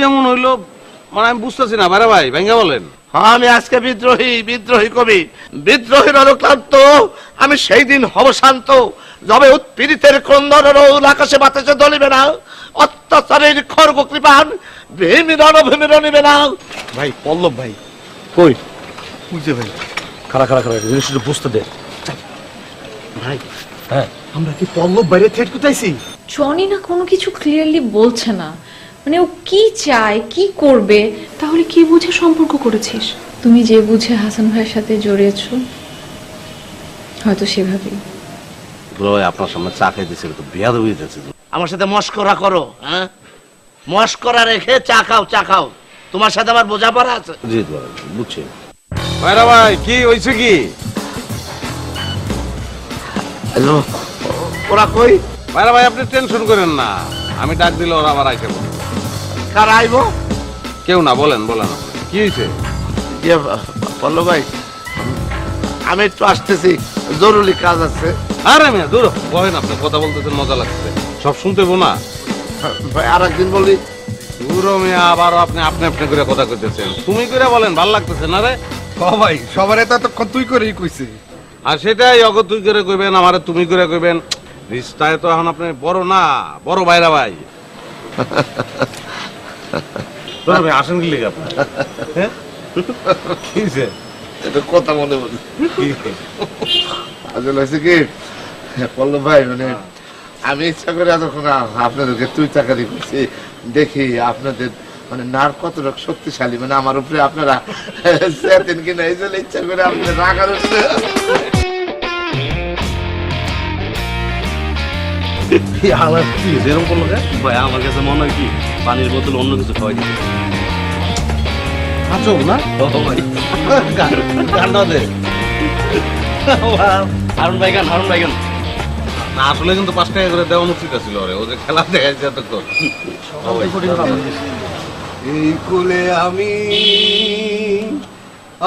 এমন হইলো মানে আমি বুঝতেছি না বারে ভাই ভেঙ্গে বলেন। আমি আজকে বিদ্রোহী কবি, বিদ্রোহীর অনুক্লান্ত। আমি সেই দিন হব শান্ত, যবে উৎপীড়িতের ক্রন্দনের রৌল আকাশে বাতাসে দলিবে না, অত্যাচারের খর্গ কৃপান ভীমিরণ নিবে না। ভাই পল্লব ভাই কই বুঝছে ভাই? খাড়া জিনিসটা বুঝতে দে ভাই। হ্যাঁ আমরা কি পল্লব বাইরে থ্রেট কোথাইছি? জনি না কোনো কিছু ক্লিয়ারলি বলছে না, মানে ও কি চায় কি করবে। তাহলে কি বুঝে সম্পর্ক করেছিস? তুমি যে বুঝে হাসান ভাইয়ের সাথে জড়িয়েছো হয়তো সেভাবেই। ভাই আপনার সামনে চা খাইতেছিল তো বিয়াদ হয়ে যাচ্ছে। আমার সাথে মস্করা করো? হ্যাঁ, মস্করা রেখে চা খাও। তোমার সাথে আমার বোঝাপড়া আছে। জি বুঝছি ভাইরা ভাই কি হয়েছে কি? হ্যালো, ওরা কই? ভাইরা ভাই আপনি টেনশন করেন না, আমি ডাক দিলে ওরা আবার আইসে বলবে। কার আইবো? কেউ না, বলেন কি হয়েছে? পল্লব ভাই, আমি একটু আসতেছি, জরুরি কাজ আছে। আরে মেয়ে দূর বলেন, আপনি কথা বলতেছেন মজা লাগছে, সব শুনতে না ভাই আর একদিন বলি। দূর মেয়ে আবার আপনি করে কথা কইতেছেন, তুমি করে বলেন, ভাল লাগতেছে না রে? ভাই সবার এতক্ষণ তুই করেই কইছি। আর সেটাই অগ তুই করে কইবেন, আমারে তুমি করে কইবেন। রিস্তায় তো এখন আপনি বড় না, বড় ভাইরা ভাই। ভাই আসেন কি লেগে আপনার? হ্যাঁ কি হয়েছে? এটা কথা মনে বলি আসলে হয়েছে কি পল্লব ভাই, মানে আমি ইচ্ছা করে এতক্ষণ আপনাদেরকে তুই চাকারি করছি, দেখি আপনাদের মানে নার কতটা শক্তিশালী, মানে আমার উপরে আপনারা চেতেন কিনা, এই জন্য ইচ্ছা করে আপনাদের রাগার উঠছে। এরকম করলো ভাই আমার কাছে মনে হয় কি পানির বোতল অন্য কিছু খাওয়াই দিতে আচক না গান্ডা দে। হারুন ভাই গান না আসলে কিন্তু 5 টাকা করে দেওয়া উচিত ছিল, ওরে ও যে খেলা দেখাইছে এতক্ষণ। এই কুলে আমি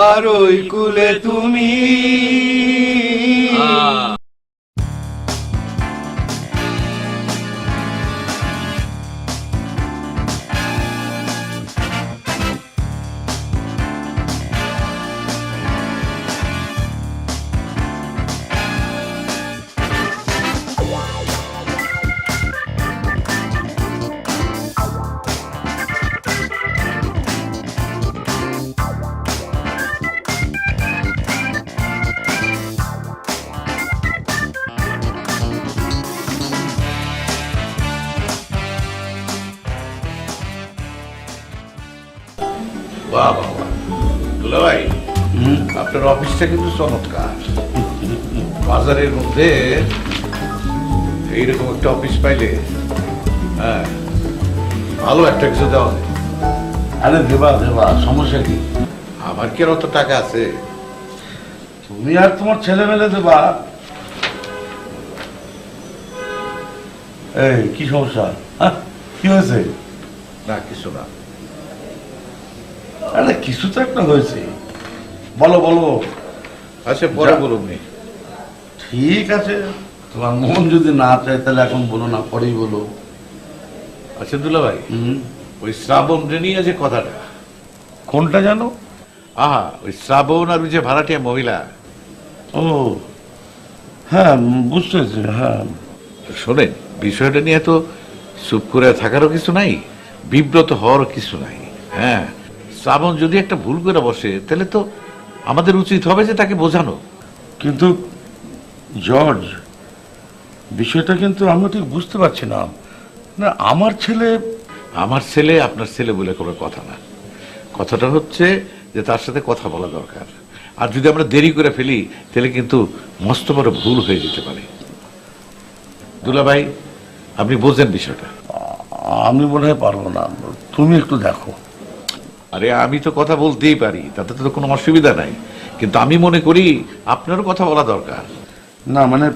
আর ওই কুলে তুমি। ভাই আপনার অফিসটা কিন্তু চমৎকার, বাজারের মধ্যে এইরকম একটা অফিস পাইলে হ্যাঁ ভালো একটা কিছু দেওয়া যায়। আরে দেবা সমস্যা কি? আমার কি আর অত টাকা আছে? তুমি আর তোমার ছেলে মেলে দেবা। এই কি সমস্যা? কি হয়েছে? না কিছু না। আরে কিছু তো একটা হয়েছে, বলো। আচ্ছা পরে বলুন। ঠিক আছে, তোমার মন যদি না চায় তাহলে এখন বলো না, পরেই বলো। আচ্ছা দুলা ভাই, ওই শ্রাবণ নিয়ে যে কথাটা, কোনটা জানো? ওই শ্রাবণ আর ওই যে ভাড়াটিয়া মহিলা। ও হ্যাঁ বুঝতে পেরেছি। হ্যাঁ শোনেন, বিষয়টা নিয়ে তো চুপ করে থাকারও কিছু নাই, বিব্রত হওয়ারও কিছু নাই। হ্যাঁ, শ্রাবণ যদি একটা ভুল করে বসে তাহলে তো আমাদের উচিত হবে যে তাকে বোঝানো। কিন্তু জর্জ, বিষয়টা কিন্তু আমি ঠিক বুঝতে পারছি না। আমার ছেলে আপনার ছেলে বলে কোনো কথা না। কথাটা হচ্ছে যে তার সাথে কথা বলা দরকার, আর যদি আমরা দেরি করে ফেলি তাহলে কিন্তু মস্ত বড় ভুল হয়ে যেতে পারে। দুলা ভাই, আপনি বোঝেন বিষয়টা? আমি মনে হয় পারবো না, তুমি একটু দেখো। আরে আমি তো কথা বলতেই পারি, তাতে তো কোনো অসুবিধা নাই, কিন্তু আমি মনে করি আপনারও কথা বলা দরকার। না মানে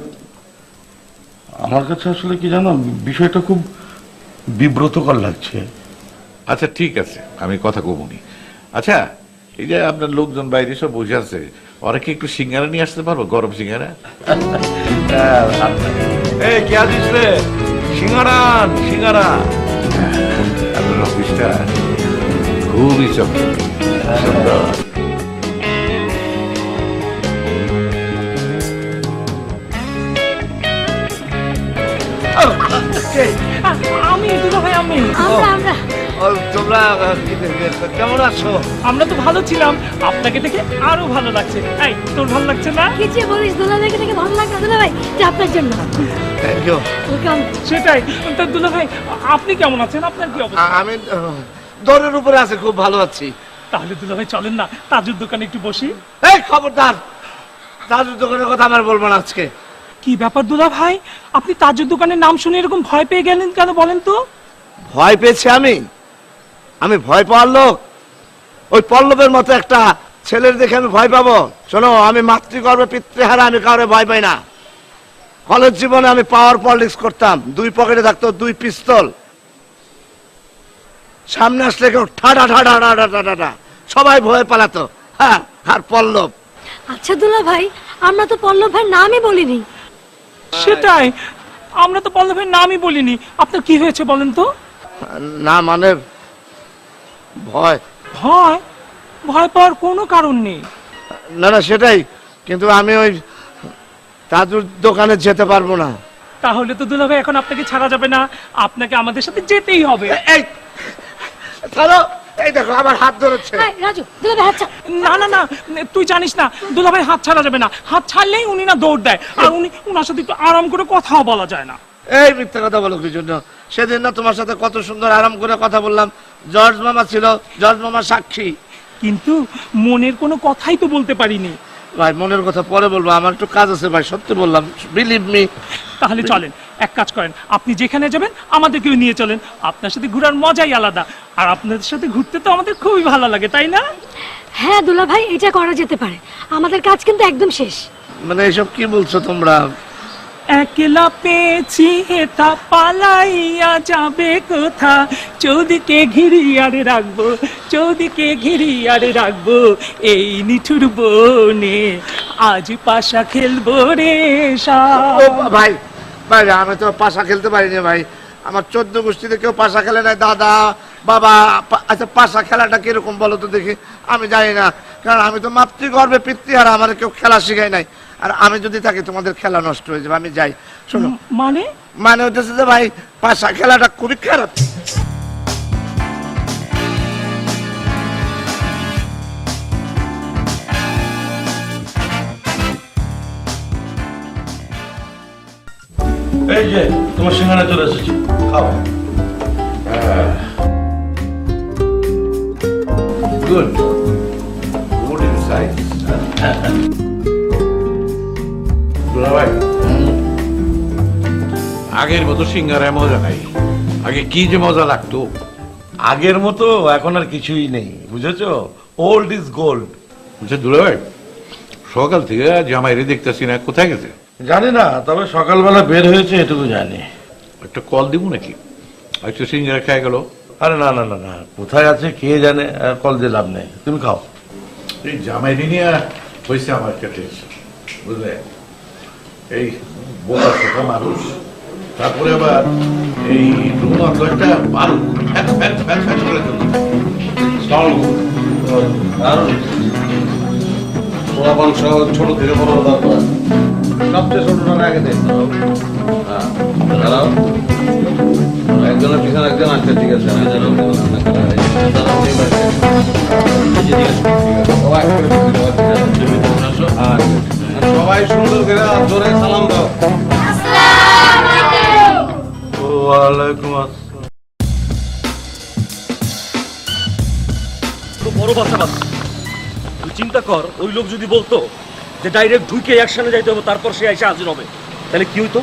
আমার কাছে আসলে কি জানো, বিষয়টা খুব বিব্রতকর লাগছে। আচ্ছা ঠিক আছে, আমি কথা কমুনি। আচ্ছা, এই যে আপনার লোকজন বাইরে সব বসে আছে, ওরা কি একটু সিঙ্গারা নিয়ে আসতে পারবো? গরম সিঙ্গারা। এই কে আসিস রে? সিঙ্গারা আপনার অফিসটা খুবই চমৎকার সুন্দর। আমি দুলাভাই আমি তোমরা কেমন আছো? আমরা তো ভালো ছিলাম, আপনাকে দেখে আরো ভালো লাগছে। এই তোর ভালো লাগছে না? কি যে বলিস দুলাভাইকে দেখে ভালো লাগছে দুলাভাই, এটা আপনার জন্য। Thank you. ওয়েলকাম। সেটাই তো দুলাভাই, আপনি কেমন আছেন? আপনার কি অবস্থা? আমি দরের উপরে আছি, খুব ভালো আছি। তাহলে দুলাভাই চলেন না তাজুর দোকানে একটু বসি। এই খবরদার, দাদুর দোকানের কথা আমার বলবো না আজকে। কি ব্যাপার দুলাভাই, আপনি তাজুর দোকানের নাম শুনে এরকম ভয় পেয়ে গেলেন কেন বলেন তো? ভয় পেয়েছি আমি ভয় পাওয়ার লোক? ওই পল্লবের মতো একটা ছেলের দেখে আমি ভয় পাবো? শোনো, আমি মাতৃগর্ভে পিতৃহারা, আমি কাউরে ভয় পাই না। কলেজ জীবনে আমি পাওয়ার পলিটিক্স করতাম, 2 পকেটে থাকতো 2 পিস্তল। সামনে আসলে কেউ ঠাডা ঠাডা ঠাডা ঠাডা, সবাই ভয় পালাতো। হ্যাঁ, আর পল্লব। আচ্ছা দুলাভাই, আমরা তো পল্লব ভাইয়ের নামই বলিনি। সেটাই, আমরা তো পল্লবের নামই বলিনি। আপনার কি হয়েছে বলেন তো? না মানে ভয়। ভয়? ভয় পাওয়ার কোনো কারণ নেই। না না সেটাই, কিন্তু আমি ওই দাদুর দোকানে যেতে পারবো না। তাহলে তো দুলাভাই এখন আপনাকে ছাড়া যাবে না, আপনাকে আমাদের সাথে যেতেই হবে। এই চলো, এই দেখো আমার হাত ধরেছে। এই রাজু, দুলাভাই হাত ছাড়। না না না, তুই জানিস না দুলাভাই হাত ছাড়া যাবে না। হাত ছাড়লেই উনি না দৌড় দেয়, আর উনার সাথে একটু আরাম করে কথাও বলা যায় না। এই মিথ্যা কথা বলো কি জন্য? সেদিন না তোমার সাথে কত সুন্দর আরাম করে কথা বললাম, জর্জ মামা ছিল, জর্জ মামা সাক্ষী। কিন্তু মনের কোনো কথাই তো বলতে পারিনি। ভাই মনের কথা পরে বলবো, আমার একটু কাজ আছে ভাই, সত্যি বললাম, বিলিভ মি। তাহলে চলেন, এক কাজ করেন, আপনি যেখানে যাবেন আমাদেরকেও নিয়ে চলেন। আপনার সাথে ঘোরার মজাই আলাদা, আর আপনাদের সাথে ঘুরতে তো আমাদের খুবই ভালো লাগে, তাই না? হ্যাঁ দুলাভাই, এটা করা যেতে পারে। আমাদের কাজ কিন্তু একদম শেষ। মানে এইসব কি বলছো তোমরা? একলা পেয়েছি হেতা, পালাইয়া যাবে কোথা, চৌদিকে ঘিরিয়ারে রাখবো, চৌদিকে ঘিরিয়ারে রাখবো, এই নিঠুর বনে আজ পাশা খেলবো রে ও ভাই ভাই, আমি তো পাশা খেলতে পারিনি ভাই। আমার 14 গোষ্ঠীতে কেউ পাশা খেলে নাই, দাদা বাবা। আচ্ছা পাশা খেলাটা কিরকম বলো তো দেখি? আমি জানি না, কারণ আমি তো মাতৃগর্ভে পিতৃহারা, আমার কেউ খেলা শিখাই নাই। আর আমি যদি থাকি তোমাদের খেলা নষ্ট হয়ে যাবে, আমি যাই। শোনো, মানে হচ্ছে যে ভাই পাশা খেলাটা খুবই খারাপ। এই যে তোমার সিঙ্গারা চলে এসেছে, খাও। Good good inside. দুলাভাই, আগের মতো সিঙ্গারায় মজা নাই। আগে কি যে মজা লাগতো। আগের মতো এখন আর কিছুই নেই, বুঝেছো? Old is gold. আচ্ছা দুলাভাই, সকাল থেকে জামাইরে দেখতেছি না, কোথায় গেছে? জানি না, তবে সকালবেলা বের হয়েছে এটুকু জানি। একটা কল দিব নাকি? একটু সিঙ্গারা খেয়ে গেল। আরে না না না না, কোথায় আছে কে জানে, কল দিয়ে লাভ নেই, তুমি খাও। এই জামাইরে নিয়ে হয়েছে আমার কাছে, বুঝলে? এই বোকা শোকা মানুষ, তারপরে আবার এই রুমার একটা Bahru fat fat fat fat করে চলছে। ছোট থেকে বড় দরকার, সবচেয়ে ছোটটা আগে দেখতে হবে। হ্যাঁ দাঁড়াও, একজনের পিছনে একজন আসছে, ঠিক আছে? সবাই সুন্দর করে জোরে সালাম দাও। ওয়ালাইকুম আসসালাম। বড় বাচ্চা বাচ্চা, তুই চিন্তা কর, ওই লোক যদি বলতো যে ডাইরেক্ট ঢুকে অ্যাকশনে যাইতে হবে, তারপর সে এসে হাজির হবে, তাহলে কি হইতো?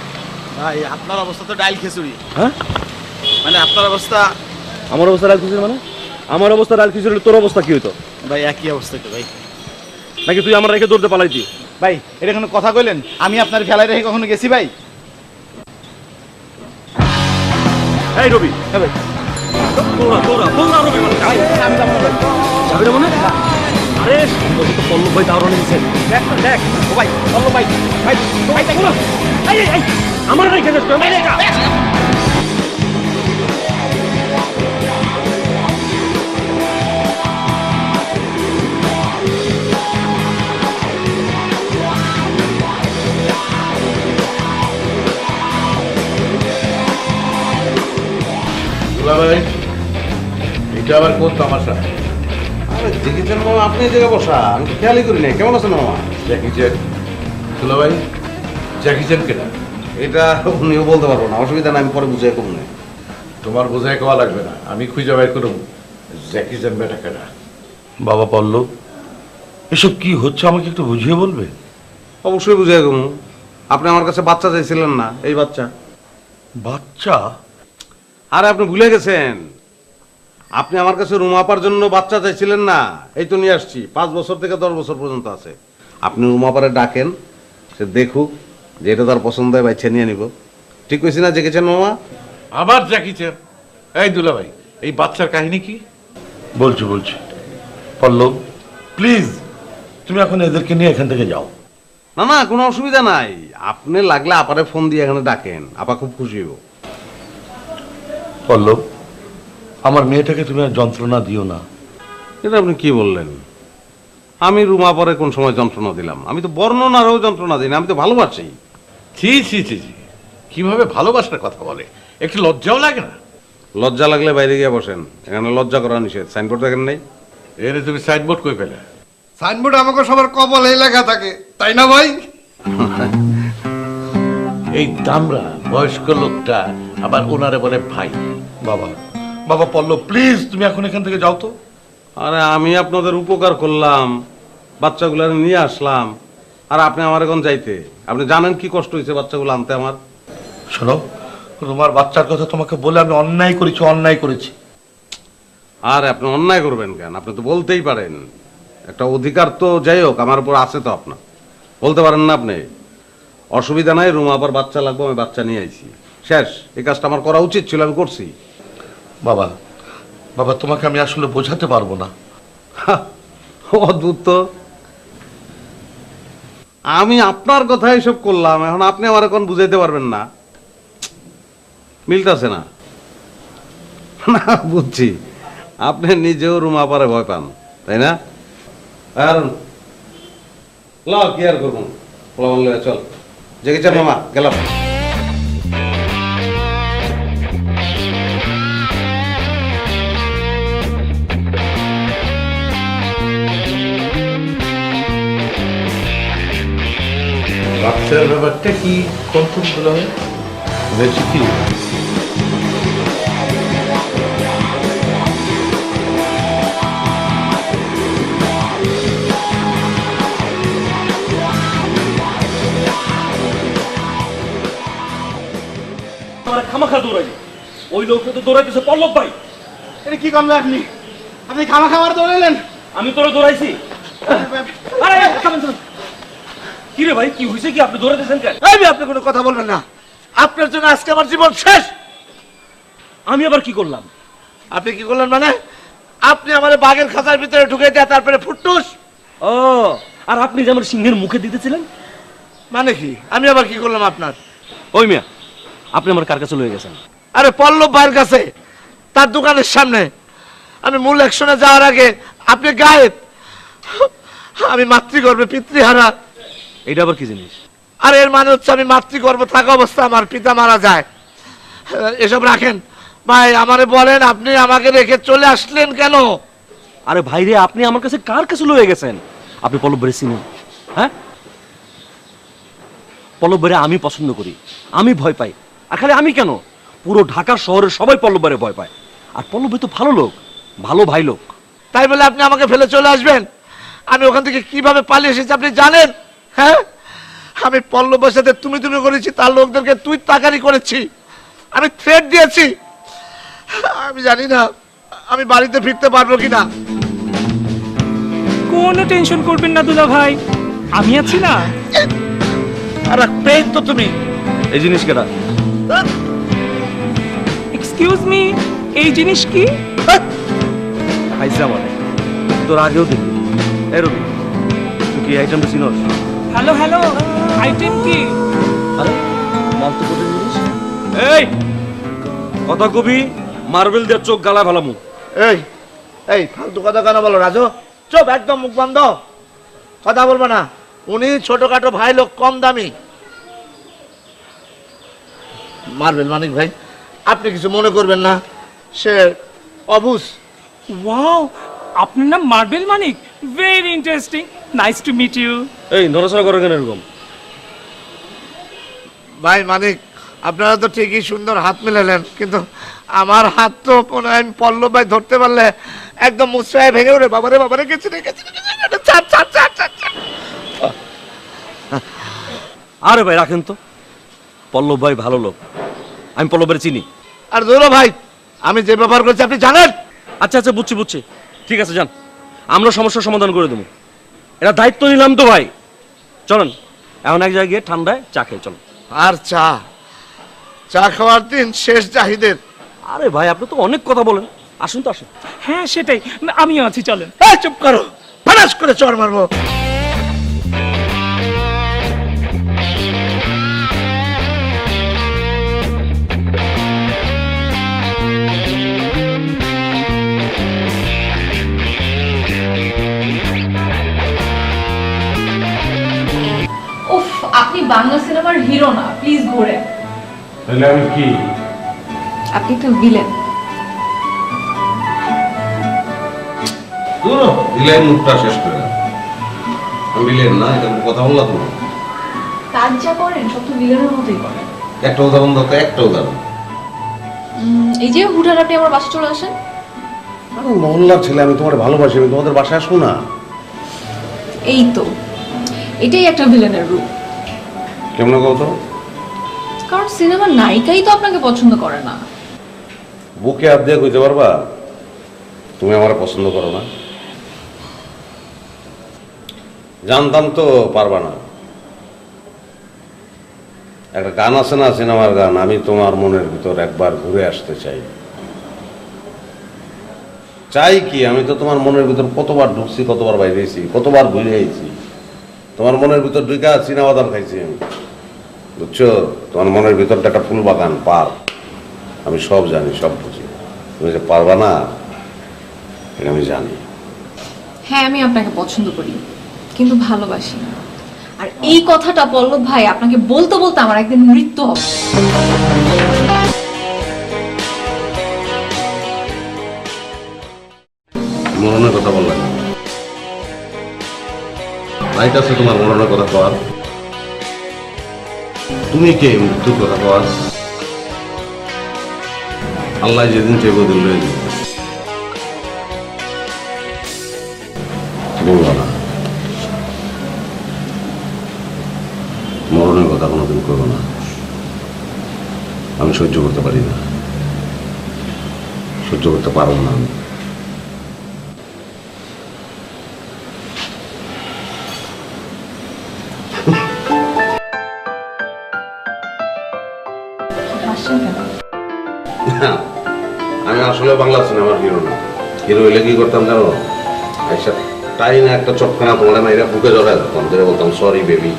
ভাই আপনার অবস্থা তো ডাইল খিচুড়ি। হ্যাঁ, মানে আপনার অবস্থা। আমার অবস্থা ডাল খিচুড়ি মানে? আমার অবস্থা ডাল খিচুড়ি, তোর অবস্থা কি হইতো? ভাই একই অবস্থা তো ভাই। নাকি তুই আমার রেখে দৌড়তে পালাইতি? ভাই এটা কোনো কথা কইলেন? আমি আপনার খেলায় রেখে কখনো গেছি ভাই? এই রবি, হ্যাঁ ভাই, তোরা তোরা বল না রবি, আমি যাবো না ভাই। যাবি না মনে? আরে সম্ভবত তো পল্লব ভাই দাঁড়ানো নিয়েছেন। দেখ না, দেখ ও ভাই, চলো ভাই ভাই ভাই দেখ না। এই আমার রেখে যাস তুই, ভাই, এটা আবার কোন তামাশা? আরে দেখেছেন মামা, আপনি এই জায়গায় বসা, আমি তো খেয়ালই করি নাই। কেমন আছেন মামা? জ্যাকি চ্যান। দুলা ভাই, জ্যাকি চ্যান কেনা? এটা উনিও বলতে পারবো না, অসুবিধা নাই, আমি পরে বুঝে কম নেই। তোমার বোঝায় কোয়া লাগবে না, আমি খুঁজে বের করব জ্যাকি চ্যান বেটা কেনা। বাবা পল্লব, এসব কি হচ্ছে আমাকে একটু বুঝিয়ে বলবে? অবশ্যই বুঝে কম। আপনি আমার কাছে বাচ্চা চাইছিলেন না, এই বাচ্চা। বাচ্চা? আরে আপনি ভুলে গেছেন, আপনি আমার কাছে রুম আপার জন্য বাচ্চা চাইছিলেন না, এই তো নিয়ে আসছি। 5 বছর থেকে 10 বছর পর্যন্ত আছে। আপনি রুম আপারে ডাকেন, সে দেখুক, যে এটা তার পছন্দ হয়, বাচ্চা নিয়ে নিব। ঠিক কইছি না দেখেছেন মামা? আবার জ্যাকি চ্যান? এই দুলা ভাই, এই বাচ্চার কাহিনী কি? বলছি পল্লব, প্লিজ তুমি এখন এদেরকে নিয়ে এখান থেকে যাও। না না, কোনো অসুবিধা নাই, আপনি লাগলে আপারে ফোন দিয়ে এখানে ডাকেন, আপা খুব খুশি হইব। পল্লব, আমার মেয়েটাকে তুমি আর যন্ত্রণা দিও না। এটা আপনি কি বললেন? আমি রুমা পরে কোন সময় যন্ত্রণা দিলাম? আমি তো বর্ণনারও যন্ত্রণা দিই না, আমি তো ভালোবাসি। ছি ছি ছি ছি, কিভাবে ভালোবাসার কথা বলে! একটু লজ্জাও লাগে না? লজ্জা লাগলে বাইরে গিয়ে বসেন, এখানে লজ্জা করা নিষেধ। সাইনবোর্ড দেখেন নাই? এরে তুমি সাইনবোর্ড কই পেলে? সাইনবোর্ড আমাকে সবার কপালে লেখা থাকে, তাই না ভাই? এই দামরা বয়স্ক লোকটা আবার ওনারে বলে ভাই। বাবা পল্লব, প্লিজ তুমি এখন এখান থেকে যাও তো। আরে আমি আপনাদের উপকার করলাম, বাচ্চাগুলো নিয়ে আসলাম, আর আপনি আমার এখন যাইতে? আপনি জানেন কি কষ্ট হয়েছে বাচ্চাগুলো আনতে আমার? শোনো, তোমার বাচ্চার কথা তোমাকে বলে আমি অন্যায় করেছি। আর আপনি অন্যায় করবেন কেন? আপনি তো বলতেই পারেন, একটা অধিকার তো যাই হোক আমার উপর আছে, তো আপনার বলতে পারেন না আপনি? অসুবিধা নাই, রুম আবার বাচ্চা লাগবে, আমি বাচ্চা নিয়ে আইছি, শেষ। এই কাজটা আমার করা উচিত ছিল, আমি করছি। বাবা তোমাকে আমি আসলে বোঝাতে পারবো না। অদ্ভুত তো, আমি আপনার কথা এসব করলাম, এখন আপনি আমার এখন বুঝাইতে পারবেন না? মিলতেছে না। না বুঝছি, আপনি নিজেও রুমা পারে ভয় পান, তাই না? আর কি আর করবো, চল জেগেছেন মামা, গেলাম। বাচ্চার ব্যাপারটা কি কনফার্ম করা হয়? হয়েছে কি? খামাখা দৌড়াই, ওই লোকটা তো দৌড়াইতেছে পল্লব ভাই। এটা কি করলেন আপনি? আপনি খামার দৌড়াইলেন? আমি তোরা দৌড়াইছি? আরে কি রে ভাই, কি হয়েছে কি? আপনি দৌড়াইতেছেন কেন? আপনি কোনো কথা বলবেন না, আপনার জন্য আজকে আমার জীবন শেষ। আমি আবার কি করলাম? আপনি কি করলেন মানে? আপনি আমার বাঘের খাঁচার ভিতরে ঢুকে দেয়া, তারপরে ফুটটুস। ও, আর আপনি যে আমার সিংহের মুখে দিতেছিলেন, মানে কি? আমি আবার কি করলাম আপনার? ওই মিয়া, আপনি আমার কার কাছে লয়ে গেছেন? আরে পল্লব ভাইয়ের কাছে, তার দোকানের সামনে। আমি মূল অ্যাকশনে যাওয়ার আগে আপনি গায়েব। আমি মাতৃগর্ভে পিতৃহারা। এটা আবার কি জিনিস? আর এর মানে হচ্ছে আমি মাতৃগর্ভে থাকা অবস্থা আমার পিতা মারা যায়। এসব রাখেন ভাই, আমারে বলেন আপনি আমাকে রেখে চলে আসলেন কেন? আরে ভাই রে, আপনি আমার কাছে কার কাছে লয়ে গেছেন? আপনি পল্লব ভাইয়ের চিনেন? হ্যাঁ, পল্লব ভাইরে আমি পছন্দ করি, আমি ভয় পাই। আর খালি আমি কেন, পুরো ঢাকা শহরের সবাই পল্লব ভাইরে ভয় পায়। আর পল্লব ভাই তো ভালো লোক, ভালো ভাই লোক। তাই বলে আপনি আমাকে ফেলে চলে আসবেন? আমি ওখান থেকে কিভাবে পালিয়ে এসেছি আপনি জানেন? হ্যাঁ, আমি পল্লবের সাথে তুমি করেছি, তার লোকদেরকে তুই তাকারি করেছি, আমি থ্রেট দিয়েছি। আমি জানি না আমি বাড়িতে ফিরতে পারবো কিনা। কোনো টেনশন করবেন না দুলা ভাই, আমি আছি না। আর পেইন তো তুমি। এই জিনিস কেটা? এক্সকিউজ মি, এই জিনিস কি? খাইছে আমারে, তোর আগেও দেখবি। এই রবি, তুই কি আইটেমটা চিনস? হ্যালো হ্যালো, আইটেম কি? আরে মাল তো কোথায় জিনিস? এই কথা কবি, মার্বেল দিয়ে চোখ গালা ভালামু। এই এই ফালতু কথা কেন বলো রাজু? চুপ, একদম মুখ বন্ধ, কথা বলবো না। উনি ছোটখাটো ভাই লোক, কম দামি। মার্বেল মানিক ভাই, আপনি কিছু মনে করবেন না, সে অবুজ। ওয়াও, আপনার নাম marble Manik? Very interesting, nice to meet you. এই নড়াচড়া করে কেন এরকম? ভাই মানিক, আপনারা তো ঠিকই সুন্দর হাত মিলালেন, কিন্তু আমার হাত তো মনে হয় পল্লব ভাই ধরতে পারলে একদম মুচড়ায় ভেঙে উঠে বাবারে বাবারে গেছে রে, গেছে রে, গেছে রে, ছাড়, ছাড়, ছাড়, ছাড়, ছাড়। আরে ভাই রাখেন তো, পল্লব ভাই ভালো লোক, আমি পল্লবের চিনি। আর ধরো ভাই, আমি যে ব্যবহার করছি আপনি জানেন। আচ্ছা আচ্ছা, বুঝছি বুঝছি, ঠিক আছে যান, আমরা সমস্যার সমাধান করে দেবো। এটা দায়িত্ব নিলাম তো ভাই। চলেন এখন এক জায়গায় গিয়ে ঠান্ডায় চা খেয়ে চলেন। আর চা, চা খাওয়ার দিন শেষ জাহিদের। আরে ভাই আপনি তো অনেক কথা বলেন, আসুন তো আসুন। হ্যাঁ সেটাই, আমিও আছি, চলেন। এই চুপ করো, ফানাস করে চড় মারবো। উফ, আপনি বাংলা সিনেমার হিরো না, প্লিজ ঘোরেন। তাহলে আমি কি? আপনি তো ভিলেন। ভিলেন মুখটা শেষ করে দাও। আমি ভিলেন না, এটা কোনো কথা বললা তুমি? কাজ যা করেন সব তো ভিলেনের মতোই করেন। একটা উদাহরণ দাও তো, একটা উদাহরণ। এই যে হুঠার আপনি আমার বাসা চলে আসেন। আমি মহল্লার ছেলে, আমি তোমার ভালোবাসি, আমি তোমাদের বাসায় আসবো না? এই তো, এটাই একটা ভিলেনের রূপ। কেমন কত? কারণ সিনেমার নায়িকাই তো আপনাকে পছন্দ করে না। বুকে হাত দিয়ে কইতে পারবা তুমি আমার পছন্দ করো না? জানতাম তো পারবা না। একটা গান আছে না, সিনেমার গান, আমি তোমার মনের ভিতর একবার ঘুরে আসতে চাই। চাই কি, আমি তো তোমার মনের ভিতর কতবার ঢুকছি, কতবার বাইরেছি, কতবার ঘুরে আইছি। তোমার মনের ভিতর ঢুকা চীনা বাদাম খাইছি আমি, বুঝছো? তোমার মনের ভিতরটা একটা ফুল বাগান, পার্ক, আমি সব জানি, সব বুঝি। তুমি যে পারবা না এটা আমি জানি। হ্যাঁ, আমি আপনাকে পছন্দ করি, কিন্তু ভালোবাসি না। আর এই কথাটা পল্লব ভাই আপনাকে বলতে বলতে আমার একদিন মৃত্যু হবে। মরণের কথা বললাম, রাইট আছে তোমার মরণের কথা কর। তুমি কে মৃত্যুর কথা কর? আল্লাহ যেদিন চেয়ে দিল বলবো না, মরণের কথা কোনোদিন করবো না। আমি সহ্য করতে পারি না, সহ্য করতে পারবো না আমি। হাসছেন কেন? আমি আসলে বাংলা সিনেমার হিরো না। হিরো হইলে কি করতাম জানো? আইসা তাই না একটা চটকানা তোমার না, এরা বুকে জড়ায় ধরে বলতাম সরি বেবি।